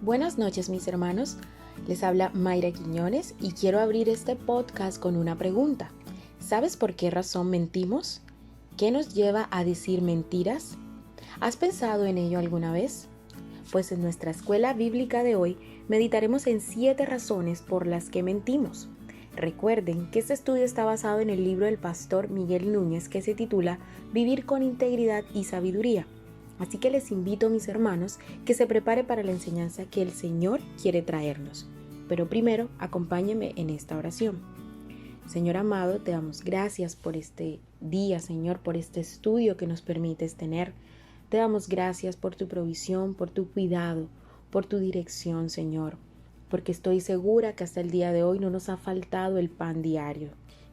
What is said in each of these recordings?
Buenas noches, mis hermanos. Les habla Mayra Quiñones y quiero abrir este podcast con una pregunta. ¿Sabes por qué razón mentimos? ¿Qué nos lleva a decir mentiras? ¿Has pensado en ello alguna vez? Pues en nuestra escuela bíblica de hoy meditaremos en 7 razones por las que mentimos. Recuerden que este estudio está basado en el libro del pastor Miguel Núñez que se titula Vivir con integridad y sabiduría. Así que les invito, mis hermanos, que se prepare para la enseñanza que el Señor quiere traernos. Pero primero, acompáñenme en esta oración. Señor amado, te damos gracias por este día, Señor, por este estudio que nos permites tener. Te damos gracias por tu provisión, por tu cuidado, por tu dirección, Señor, porque estoy segura que hasta el día de hoy no nos ha faltado el pan diario.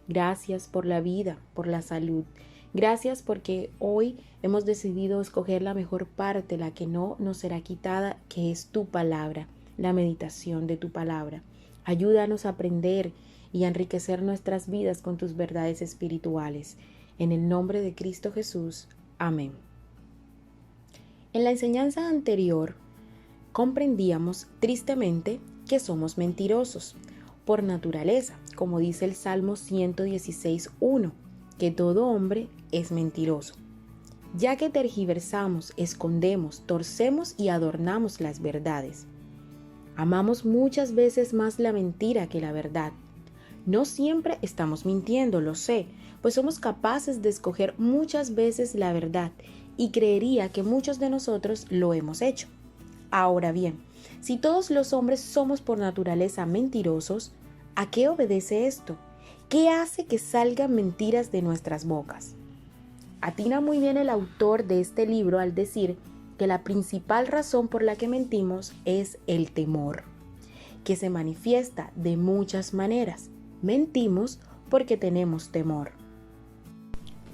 Gracias por la vida, por la salud. Gracias porque hoy hemos decidido escoger la mejor parte, la que no nos será quitada, que es tu palabra, la meditación de tu palabra. Ayúdanos a aprender y a enriquecer nuestras vidas con tus verdades espirituales. En el nombre de Cristo Jesús. Amén. En la enseñanza anterior, comprendíamos tristemente que somos mentirosos por naturaleza, como dice el Salmo 116:1. Que todo hombre es mentiroso, ya que tergiversamos, escondemos, torcemos y adornamos las verdades. Amamos muchas veces más la mentira que la verdad. No siempre estamos mintiendo, lo sé, pues somos capaces de escoger muchas veces la verdad y creería que muchos de nosotros lo hemos hecho. Ahora bien, si todos los hombres somos por naturaleza mentirosos, ¿a qué obedece esto? ¿Qué hace que salgan mentiras de nuestras bocas? Atina muy bien el autor de este libro al decir que la principal razón por la que mentimos es el temor, que se manifiesta de muchas maneras. Mentimos porque tenemos temor.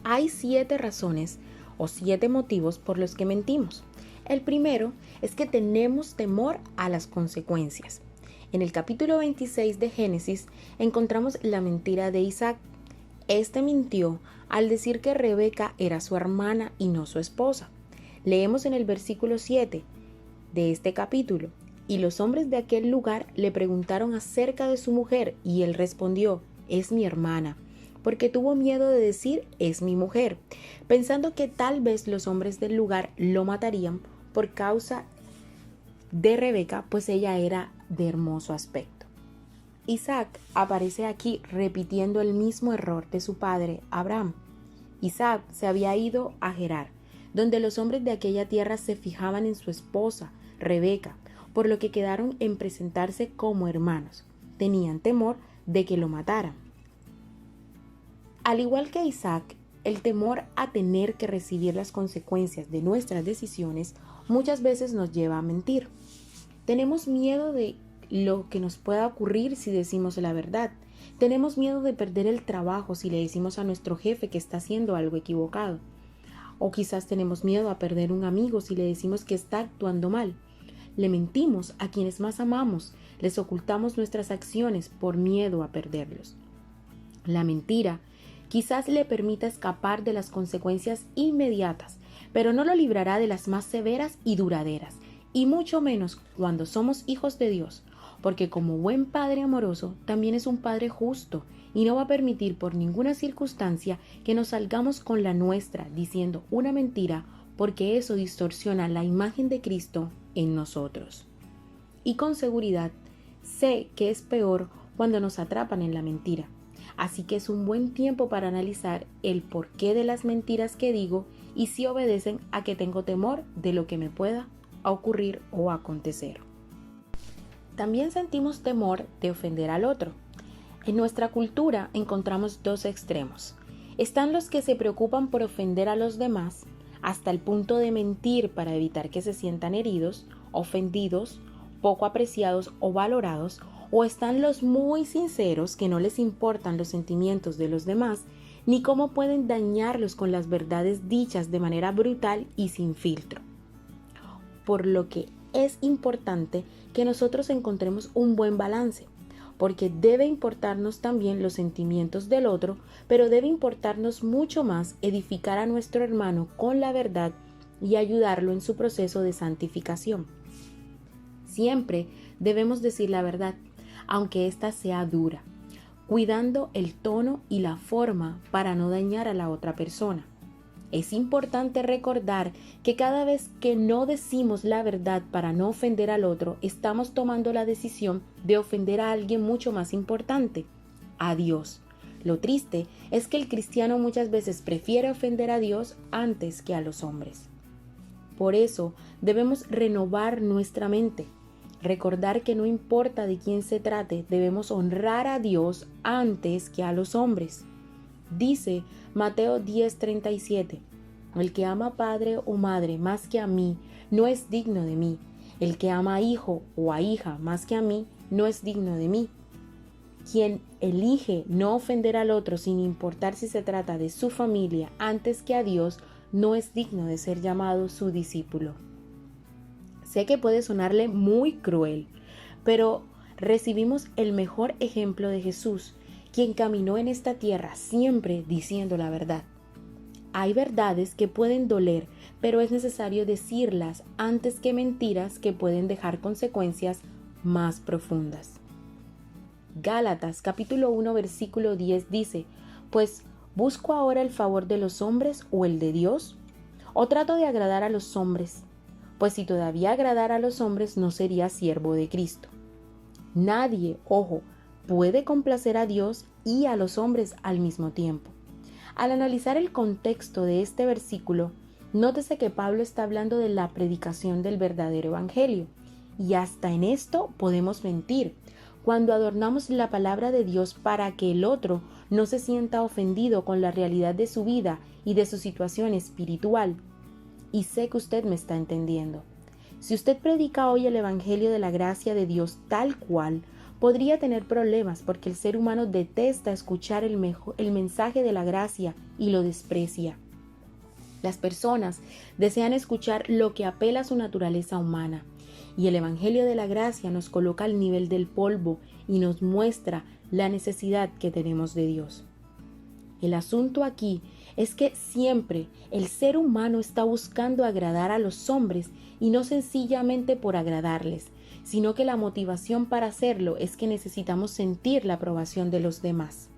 Hay 7 razones o 7 motivos por los que mentimos. El primero es que tenemos temor a las consecuencias. En el capítulo 26 de Génesis encontramos la mentira de Isaac. Este mintió al decir que Rebeca era su hermana y no su esposa. Leemos en el versículo 7 de este capítulo: y los hombres de aquel lugar le preguntaron acerca de su mujer, y él respondió: es mi hermana, porque tuvo miedo de decir: es mi mujer, pensando que tal vez los hombres del lugar lo matarían por causa de Rebeca, pues ella era de hermoso aspecto. Isaac aparece aquí repitiendo el mismo error de su padre Abraham. Isaac se había ido a Gerar, donde los hombres de aquella tierra se fijaban en su esposa, Rebeca, por lo que quedaron en presentarse como hermanos. Tenían temor de que lo mataran. Al igual que Isaac, el temor a tener que recibir las consecuencias de nuestras decisiones muchas veces nos lleva a mentir. Tenemos miedo de lo que nos pueda ocurrir si decimos la verdad. Tenemos miedo de perder el trabajo si le decimos a nuestro jefe que está haciendo algo equivocado. O quizás tenemos miedo a perder un amigo si le decimos que está actuando mal. Le mentimos a quienes más amamos, les ocultamos nuestras acciones por miedo a perderlos. La mentira quizás le permita escapar de las consecuencias inmediatas, pero no lo librará de las más severas y duraderas, y mucho menos cuando somos hijos de Dios, porque como buen Padre amoroso también es un Padre justo y no va a permitir por ninguna circunstancia que nos salgamos con la nuestra diciendo una mentira, porque eso distorsiona la imagen de Cristo en nosotros. Y con seguridad sé que es peor cuando nos atrapan en la mentira. Así que es un buen tiempo para analizar el porqué de las mentiras que digo y si obedecen a que tengo temor de lo que me pueda ocurrir o acontecer. También sentimos temor de ofender al otro. En nuestra cultura encontramos 2 extremos. Están los que se preocupan por ofender a los demás hasta el punto de mentir para evitar que se sientan heridos, ofendidos, poco apreciados o valorados, o están los muy sinceros que no les importan los sentimientos de los demás ni cómo pueden dañarlos con las verdades dichas de manera brutal y sin filtro. Por lo que es importante que nosotros encontremos un buen balance, porque debe importarnos también los sentimientos del otro, pero debe importarnos mucho más edificar a nuestro hermano con la verdad y ayudarlo en su proceso de santificación. Siempre debemos decir la verdad, aunque ésta sea dura, cuidando el tono y la forma para no dañar a la otra persona. Es importante recordar que cada vez que no decimos la verdad para no ofender al otro, estamos tomando la decisión de ofender a alguien mucho más importante, a Dios. Lo triste es que el cristiano muchas veces prefiere ofender a Dios antes que a los hombres. Por eso debemos renovar nuestra mente, recordar que no importa de quién se trate, debemos honrar a Dios antes que a los hombres. Dice Mateo 10:37, el que ama padre o madre más que a mí no es digno de mí. El que ama a hijo o a hija más que a mí no es digno de mí. Quien elige no ofender al otro sin importar si se trata de su familia antes que a Dios no es digno de ser llamado su discípulo. Sé que puede sonarle muy cruel, pero recibimos el mejor ejemplo de Jesús, quien caminó en esta tierra siempre diciendo la verdad. Hay verdades que pueden doler, pero es necesario decirlas antes que mentiras que pueden dejar consecuencias más profundas. Gálatas capítulo 1 versículo 10 dice, pues, ¿busco ahora el favor de los hombres o el de Dios? ¿O trato de agradar a los hombres? Pues si todavía agradara a los hombres no sería siervo de Cristo. Nadie, ojo, puede complacer a Dios y a los hombres al mismo tiempo. Al analizar el contexto de este versículo, nótese que Pablo está hablando de la predicación del verdadero evangelio. Y hasta en esto podemos mentir, cuando adornamos la palabra de Dios para que el otro no se sienta ofendido con la realidad de su vida y de su situación espiritual. Y sé que usted me está entendiendo. Si usted predica hoy el evangelio de la gracia de Dios tal cual, podría tener problemas porque el ser humano detesta escuchar el mensaje de la gracia y lo desprecia. Las personas desean escuchar lo que apela a su naturaleza humana, y el evangelio de la gracia nos coloca al nivel del polvo y nos muestra la necesidad que tenemos de Dios. El asunto aquí es que siempre el ser humano está buscando agradar a los hombres y no sencillamente por agradarles, sino que la motivación para hacerlo es que necesitamos sentir la aprobación de los demás.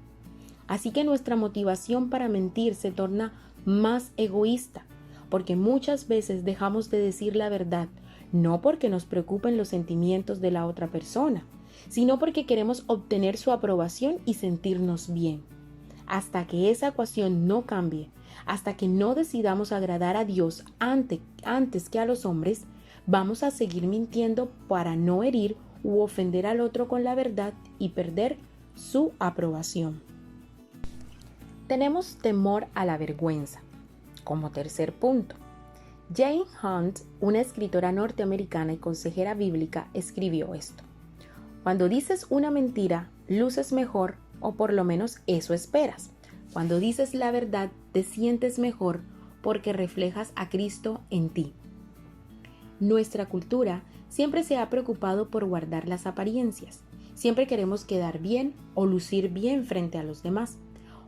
Así que nuestra motivación para mentir se torna más egoísta, porque muchas veces dejamos de decir la verdad, no porque nos preocupen los sentimientos de la otra persona, sino porque queremos obtener su aprobación y sentirnos bien. Hasta que esa ecuación no cambie, hasta que no decidamos agradar a Dios antes que a los hombres, vamos a seguir mintiendo para no herir u ofender al otro con la verdad y perder su aprobación. Tenemos temor a la vergüenza. Como tercer punto, Jane Hunt, una escritora norteamericana y consejera bíblica, escribió esto. Cuando dices una mentira, luces mejor, o por lo menos eso esperas. Cuando dices la verdad, te sientes mejor porque reflejas a Cristo en ti. Nuestra cultura siempre se ha preocupado por guardar las apariencias. Siempre queremos quedar bien o lucir bien frente a los demás.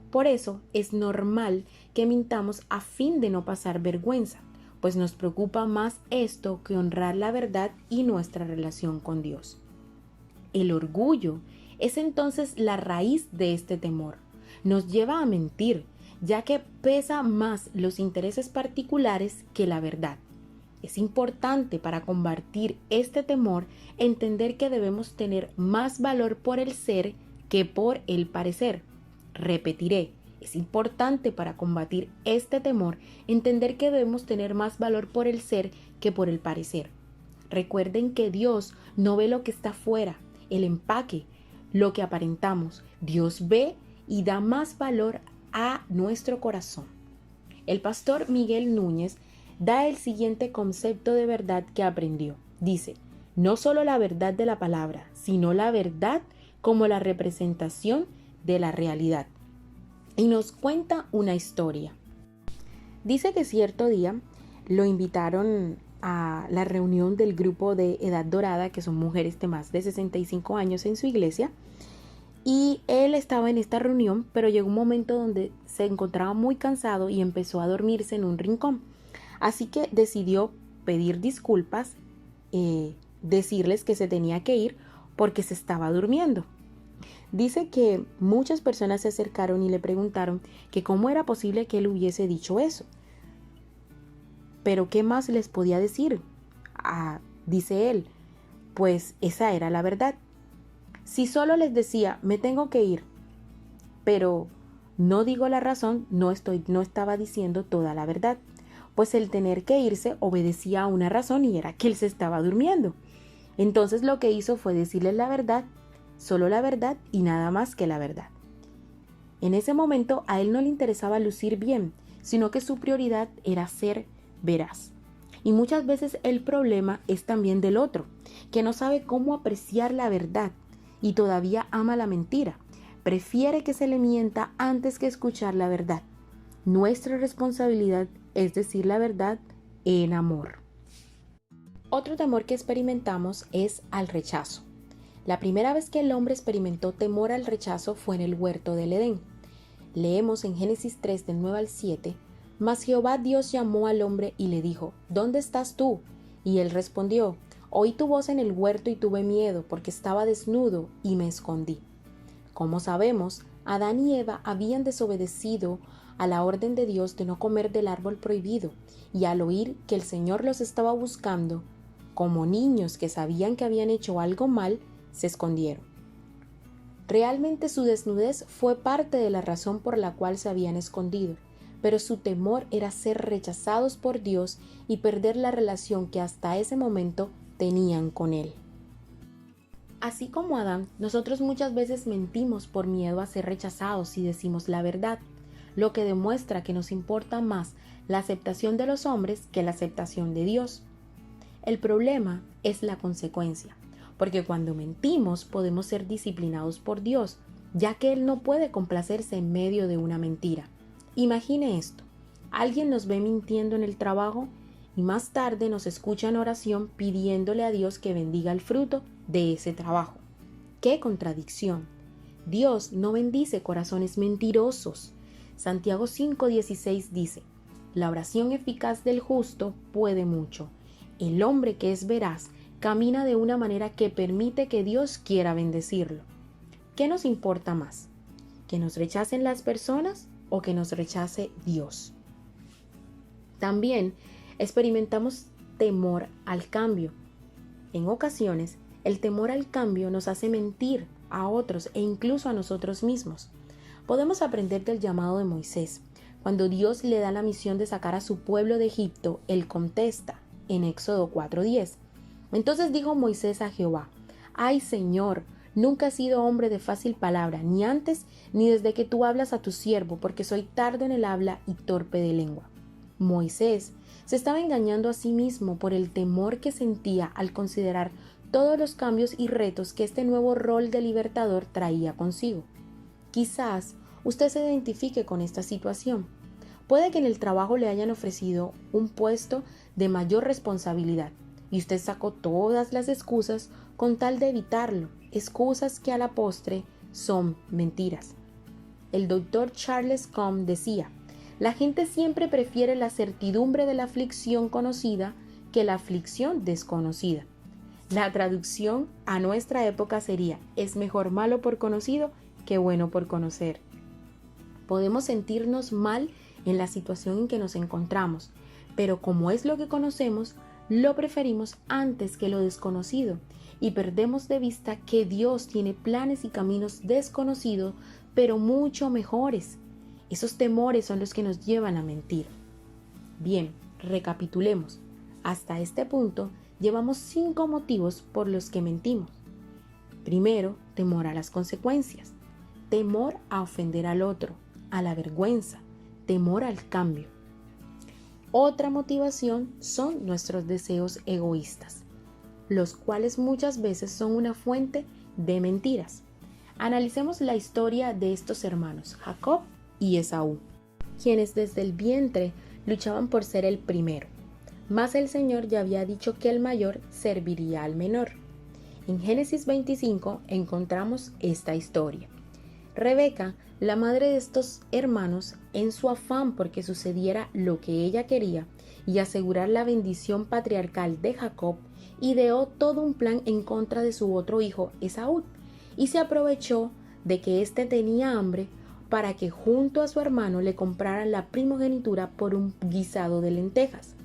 Por eso es normal que mintamos a fin de no pasar vergüenza, pues nos preocupa más esto que honrar la verdad y nuestra relación con Dios. El orgullo es entonces la raíz de este temor. Nos lleva a mentir, ya que pesa más los intereses particulares que la verdad. Es importante para combatir este temor entender que debemos tener más valor por el ser que por el parecer. Repetiré, es importante para combatir este temor entender que debemos tener más valor por el ser que por el parecer. Recuerden que Dios no ve lo que está fuera, el empaque, lo que aparentamos. Dios ve y da más valor a nuestro corazón. El pastor Miguel Núñez da el siguiente concepto de verdad que aprendió. Dice, no solo la verdad de la palabra, sino la verdad como la representación de la realidad. Y nos cuenta una historia. Dice que cierto día lo invitaron a la reunión del grupo de Edad Dorada, que son mujeres de más de 65 años en su iglesia, y él estaba en esta reunión, pero llegó un momento donde se encontraba muy cansado y empezó a dormirse en un rincón. Así que decidió pedir disculpas decirles que se tenía que ir porque se estaba durmiendo. Dice que muchas personas se acercaron y le preguntaron que cómo era posible que él hubiese dicho eso. Pero ¿qué más les podía decir? Dice él, pues esa era la verdad. Si solo les decía, me tengo que ir, pero no digo la razón, no estaba diciendo toda la verdad. Pues el tener que irse obedecía a una razón y era que él se estaba durmiendo. Entonces lo que hizo fue decirles la verdad, solo la verdad y nada más que la verdad. En ese momento a él no le interesaba lucir bien, sino que su prioridad era ser veraz. Y muchas veces el problema es también del otro, que no sabe cómo apreciar la verdad y todavía ama la mentira. Prefiere que se le mienta antes que escuchar la verdad. Nuestra responsabilidad es decir la verdad en amor. Otro temor que experimentamos es al rechazo. La primera vez que el hombre experimentó temor al rechazo fue en el huerto del Edén. Leemos en Génesis 3 del 9 al 7, mas Jehová Dios llamó al hombre y le dijo, ¿dónde estás tú? Y él respondió, oí tu voz en el huerto y tuve miedo porque estaba desnudo y me escondí. Como sabemos, Adán y Eva habían desobedecido a la orden de Dios de no comer del árbol prohibido, y al oír que el Señor los estaba buscando, como niños que sabían que habían hecho algo mal, se escondieron. Realmente su desnudez fue parte de la razón por la cual se habían escondido, pero su temor era ser rechazados por Dios y perder la relación que hasta ese momento tenían con Él. Así como Adán, nosotros muchas veces mentimos por miedo a ser rechazados si decimos la verdad, lo que demuestra que nos importa más la aceptación de los hombres que la aceptación de Dios. El problema es la consecuencia, porque cuando mentimos podemos ser disciplinados por Dios, ya que Él no puede complacerse en medio de una mentira. Imagine esto, alguien nos ve mintiendo en el trabajo y más tarde nos escucha en oración pidiéndole a Dios que bendiga el fruto de ese trabajo. ¡Qué contradicción! Dios no bendice corazones mentirosos. Santiago 5:16 dice, la oración eficaz del justo puede mucho. El hombre que es veraz camina de una manera que permite que Dios quiera bendecirlo. ¿Qué nos importa más? ¿Que nos rechacen las personas o que nos rechace Dios? También experimentamos temor al cambio. En ocasiones, el temor al cambio nos hace mentir a otros e incluso a nosotros mismos. Podemos aprender del llamado de Moisés. Cuando Dios le da la misión de sacar a su pueblo de Egipto, él contesta en Éxodo 4:10. Entonces dijo Moisés a Jehová, «Ay, Señor, nunca he sido hombre de fácil palabra, ni antes ni desde que tú hablas a tu siervo, porque soy tardo en el habla y torpe de lengua». Moisés se estaba engañando a sí mismo por el temor que sentía al considerar todos los cambios y retos que este nuevo rol de libertador traía consigo. Quizás usted se identifique con esta situación. Puede que en el trabajo le hayan ofrecido un puesto de mayor responsabilidad y usted sacó todas las excusas con tal de evitarlo, excusas que a la postre son mentiras. El doctor Charles Combe decía, la gente siempre prefiere la certidumbre de la aflicción conocida que la aflicción desconocida. La traducción a nuestra época sería, es mejor malo por conocido que bueno por conocer. Podemos sentirnos mal en la situación en que nos encontramos, pero como es lo que conocemos, lo preferimos antes que lo desconocido y perdemos de vista que Dios tiene planes y caminos desconocidos, pero mucho mejores. Esos temores son los que nos llevan a mentir. Bien, recapitulemos. Hasta este punto, llevamos 5 motivos por los que mentimos. Primero, temor a las consecuencias. Temor a ofender al otro, a la vergüenza, temor al cambio. Otra motivación son nuestros deseos egoístas, los cuales muchas veces son una fuente de mentiras. Analicemos la historia de estos hermanos, Jacob y Esaú, quienes desde el vientre luchaban por ser el primero, mas el Señor ya había dicho que el mayor serviría al menor. En Génesis 25 encontramos esta historia. Rebeca, la madre de estos hermanos, en su afán porque sucediera lo que ella quería y asegurar la bendición patriarcal de Jacob, ideó todo un plan en contra de su otro hijo, Esaú, y se aprovechó de que éste tenía hambre para que junto a su hermano le compraran la primogenitura por un guisado de lentejas.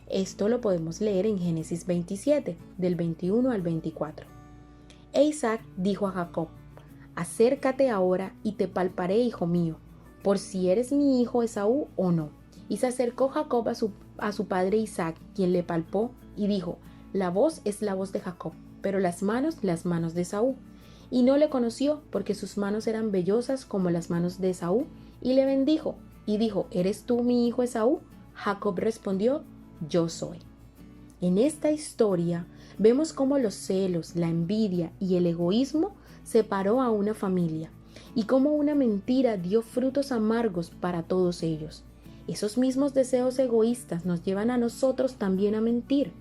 Esto lo podemos leer en Génesis 27, del 21 al 24. E Isaac dijo a Jacob: acércate ahora y te palparé, hijo mío, por si eres mi hijo Esaú o no. Y se acercó Jacob a su padre Isaac, quien le palpó y dijo: la voz es la voz de Jacob, pero las manos de Esaú. Y no le conoció, porque sus manos eran vellosas como las manos de Esaú, y le bendijo, y dijo: ¿eres tú mi hijo Esaú? Jacob respondió: yo soy. En esta historia vemos cómo los celos, la envidia y el egoísmo separó a una familia, y cómo una mentira dio frutos amargos para todos ellos. Esos mismos deseos egoístas nos llevan a nosotros también a mentir,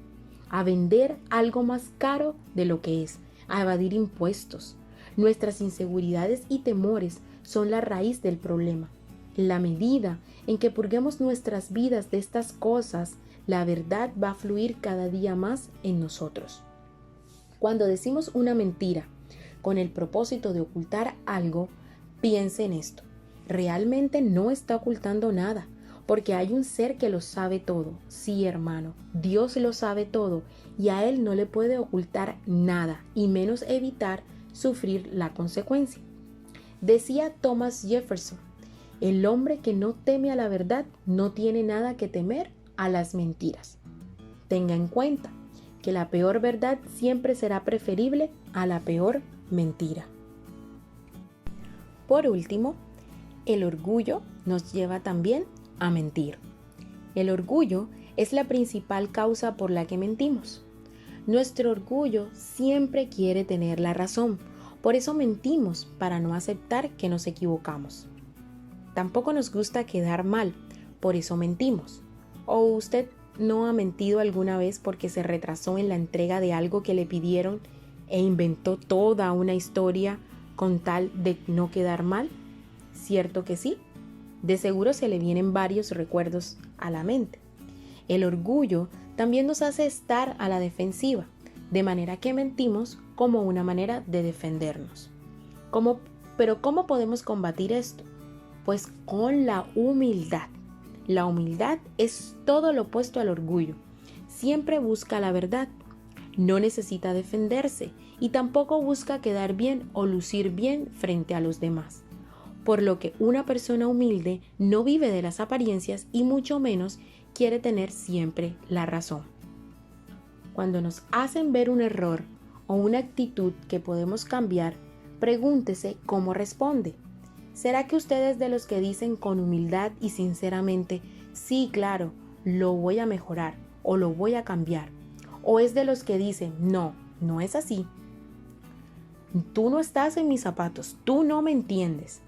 a vender algo más caro de lo que es, a evadir impuestos. Nuestras inseguridades y temores son la raíz del problema. En la medida en que purguemos nuestras vidas de estas cosas, la verdad va a fluir cada día más en nosotros. Cuando decimos una mentira con el propósito de ocultar algo, piense en esto. Realmente no está ocultando nada, porque hay un ser que lo sabe todo. Sí, hermano, Dios lo sabe todo y a Él no le puede ocultar nada, y menos evitar sufrir la consecuencia. Decía Thomas Jefferson: el hombre que no teme a la verdad no tiene nada que temer a las mentiras. Tenga en cuenta que la peor verdad siempre será preferible a la peor mentira. Por último, el orgullo nos lleva también a mentir. El orgullo es la principal causa por la que mentimos. Nuestro orgullo siempre quiere tener la razón, por eso mentimos, para no aceptar que nos equivocamos. Tampoco nos gusta quedar mal, por eso mentimos. ¿O usted no ha mentido alguna vez porque se retrasó en la entrega de algo que le pidieron e inventó toda una historia con tal de no quedar mal? ¿Cierto que sí? De seguro se le vienen varios recuerdos a la mente. El orgullo también nos hace estar a la defensiva, de manera que mentimos como una manera de defendernos. Pero ¿cómo podemos combatir esto? Pues con la humildad. La humildad es todo lo opuesto al orgullo. Siempre busca la verdad. No necesita defenderse y tampoco busca quedar bien o lucir bien frente a los demás. Por lo que una persona humilde no vive de las apariencias y mucho menos quiere tener siempre la razón. Cuando nos hacen ver un error o una actitud que podemos cambiar, pregúntese cómo responde. ¿Será que usted es de los que dicen con humildad y sinceramente: sí, claro, lo voy a mejorar o lo voy a cambiar? ¿O es de los que dicen: no, no es así? Tú no estás en mis zapatos, tú no me entiendes.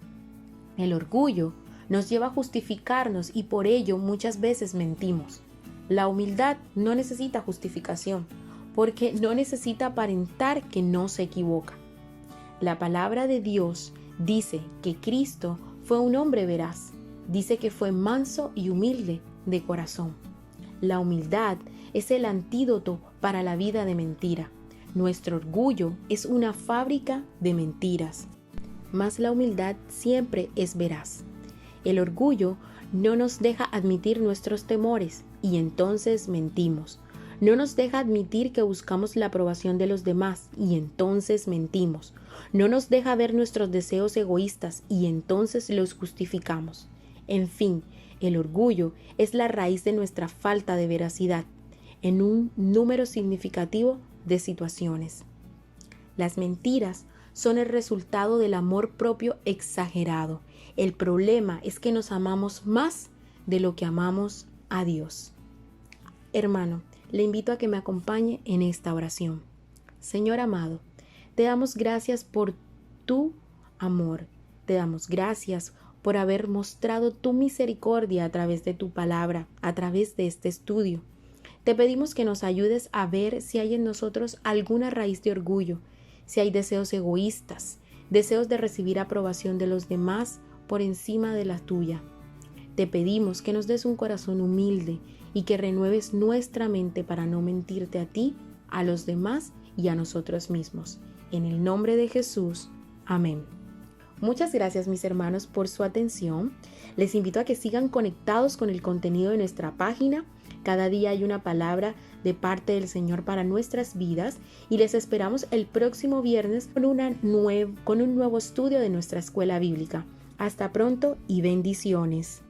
El orgullo nos lleva a justificarnos y por ello muchas veces mentimos. La humildad no necesita justificación, porque no necesita aparentar que no se equivoca. La palabra de Dios dice que Cristo fue un hombre veraz. Dice que fue manso y humilde de corazón. La humildad es el antídoto para la vida de mentira. Nuestro orgullo es una fábrica de mentiras, mas la humildad siempre es veraz. El orgullo no nos deja admitir nuestros temores y entonces mentimos. No nos deja admitir que buscamos la aprobación de los demás y entonces mentimos. No nos deja ver nuestros deseos egoístas y entonces los justificamos. En fin, el orgullo es la raíz de nuestra falta de veracidad en un número significativo de situaciones. Las mentiras son el resultado del amor propio exagerado. El problema es que nos amamos más de lo que amamos a Dios. Hermano, le invito a que me acompañe en esta oración. Señor amado, te damos gracias por tu amor. Te damos gracias por haber mostrado tu misericordia a través de tu palabra, a través de este estudio. Te pedimos que nos ayudes a ver si hay en nosotros alguna raíz de orgullo, si hay deseos egoístas, deseos de recibir aprobación de los demás por encima de la tuya. Te pedimos que nos des un corazón humilde y que renueves nuestra mente para no mentirte a ti a los demás y a nosotros mismos. En el nombre de Jesús. Amén. Muchas gracias, mis hermanos, por su atención. Les invito a que sigan conectados con el contenido de nuestra página. Cada día hay una palabra de parte del Señor para nuestras vidas y les esperamos el próximo viernes con un nuevo estudio de nuestra escuela bíblica. Hasta pronto y bendiciones.